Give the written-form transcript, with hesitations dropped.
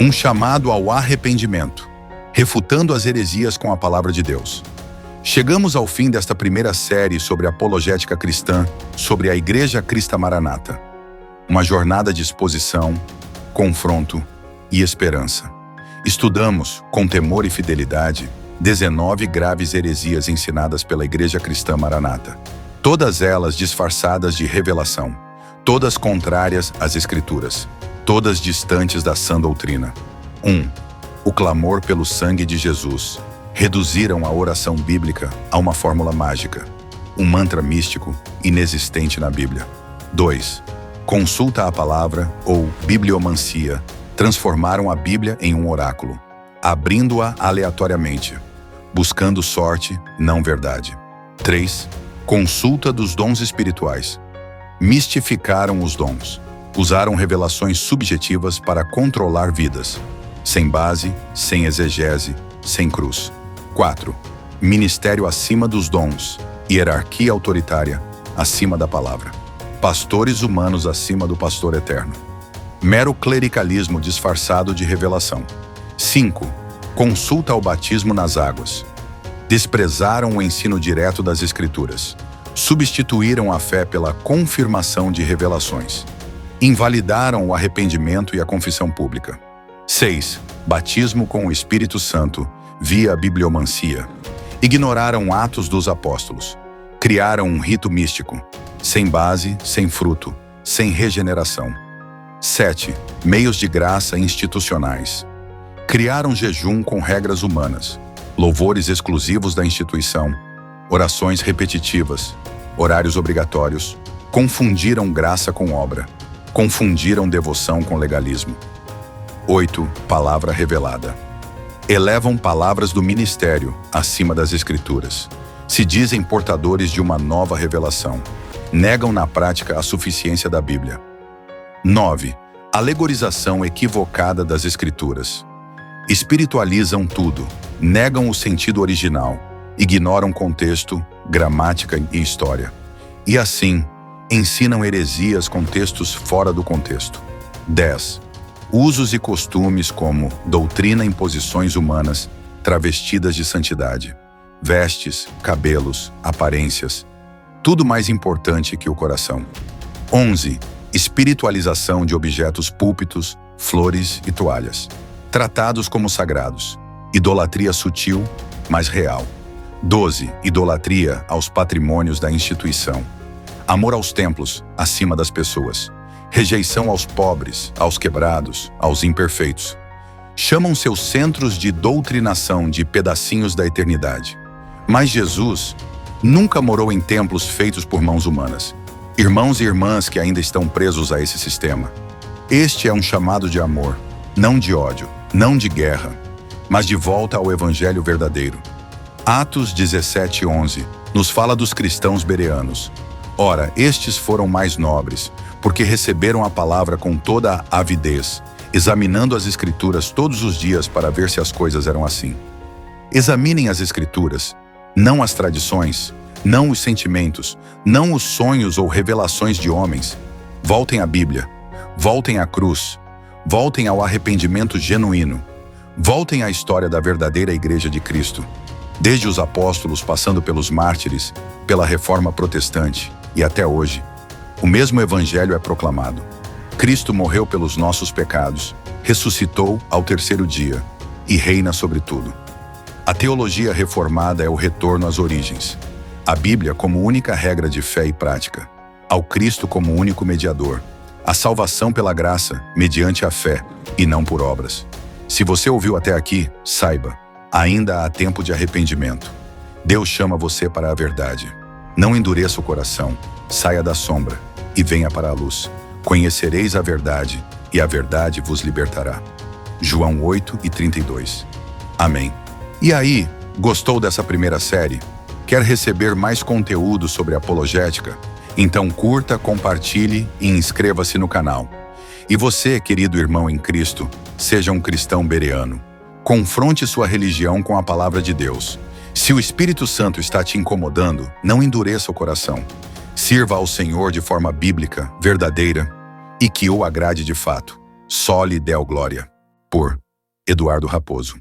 Um chamado ao arrependimento, refutando as heresias com a palavra de Deus. Chegamos ao fim desta primeira série sobre apologética cristã, sobre a Igreja Crista Maranata. Uma jornada de exposição, confronto e esperança. Estudamos, com temor e fidelidade, 19 graves heresias ensinadas pela Igreja Cristã Maranata. Todas elas disfarçadas de revelação, todas contrárias às Escrituras, todas distantes da sã doutrina. 1. O clamor pelo sangue de Jesus. Reduziram a oração bíblica a uma fórmula mágica, um mantra místico inexistente na Bíblia. 2. Consulta à palavra ou bibliomancia. Transformaram a Bíblia em um oráculo, abrindo-a aleatoriamente, buscando sorte, não verdade. 3. Consulta dos dons espirituais. Mistificaram os dons. Usaram revelações subjetivas para controlar vidas, sem base, sem exegese, sem cruz. 4. Ministério acima dos dons, hierarquia autoritária acima da palavra. Pastores humanos acima do pastor eterno. Mero clericalismo disfarçado de revelação. 5. Consulta ao batismo nas águas. Desprezaram o ensino direto das Escrituras. Substituíram a fé pela confirmação de revelações. Invalidaram o arrependimento e a confissão pública. 6. Batismo com o Espírito Santo, via bibliomancia. Ignoraram atos dos apóstolos. Criaram um rito místico, sem base, sem fruto, sem regeneração. 7. Meios de graça institucionais. Criaram jejum com regras humanas, louvores exclusivos da instituição, orações repetitivas, horários obrigatórios, confundiram graça com obra, confundiram devoção com legalismo. 8. Palavra revelada. Elevam palavras do ministério acima das Escrituras. Se dizem portadores de uma nova revelação. Negam na prática a suficiência da Bíblia. 9. Alegorização equivocada das Escrituras. Espiritualizam tudo, negam o sentido original, ignoram contexto, gramática e história. E assim, ensinam heresias com textos fora do contexto. 10. Usos e costumes como doutrina em posições humanas, travestidas de santidade. Vestes, cabelos, aparências. Tudo mais importante que o coração. 11. Espiritualização de objetos púlpitos, flores e toalhas. Tratados como sagrados. Idolatria sutil, mas real. 12. Idolatria aos patrimônios da instituição. Amor aos templos, acima das pessoas. Rejeição aos pobres, aos quebrados, aos imperfeitos. Chamam seus centros de doutrinação de pedacinhos da eternidade. Mas Jesus nunca morou em templos feitos por mãos humanas. Irmãos e irmãs que ainda estão presos a esse sistema. Este é um chamado de amor, não de ódio, não de guerra, mas de volta ao Evangelho verdadeiro. Atos 17:11 nos fala dos cristãos bereanos. Ora, estes foram mais nobres, porque receberam a palavra com toda a avidez, examinando as Escrituras todos os dias para ver se as coisas eram assim. Examinem as Escrituras, não as tradições, não os sentimentos, não os sonhos ou revelações de homens. Voltem à Bíblia, voltem à cruz, voltem ao arrependimento genuíno, voltem à história da verdadeira Igreja de Cristo. Desde os apóstolos, passando pelos mártires, pela Reforma Protestante e até hoje, o mesmo Evangelho é proclamado. Cristo morreu pelos nossos pecados, ressuscitou ao terceiro dia e reina sobre tudo. A teologia reformada é o retorno às origens. A Bíblia como única regra de fé e prática. Ao Cristo como único mediador. A salvação pela graça, mediante a fé e não por obras. Se você ouviu até aqui, saiba, ainda há tempo de arrependimento. Deus chama você para a verdade. Não endureça o coração, saia da sombra e venha para a luz. Conhecereis a verdade e a verdade vos libertará. João 8:32. Amém. E aí, gostou dessa primeira série? Quer receber mais conteúdo sobre apologética? Então curta, compartilhe e inscreva-se no canal. E você, querido irmão em Cristo, seja um cristão bereano. Confronte sua religião com a palavra de Deus. Se o Espírito Santo está te incomodando, não endureça o coração. Sirva ao Senhor de forma bíblica, verdadeira e que o agrade de fato. Só lhe dê a glória. por Eduardo Raposo.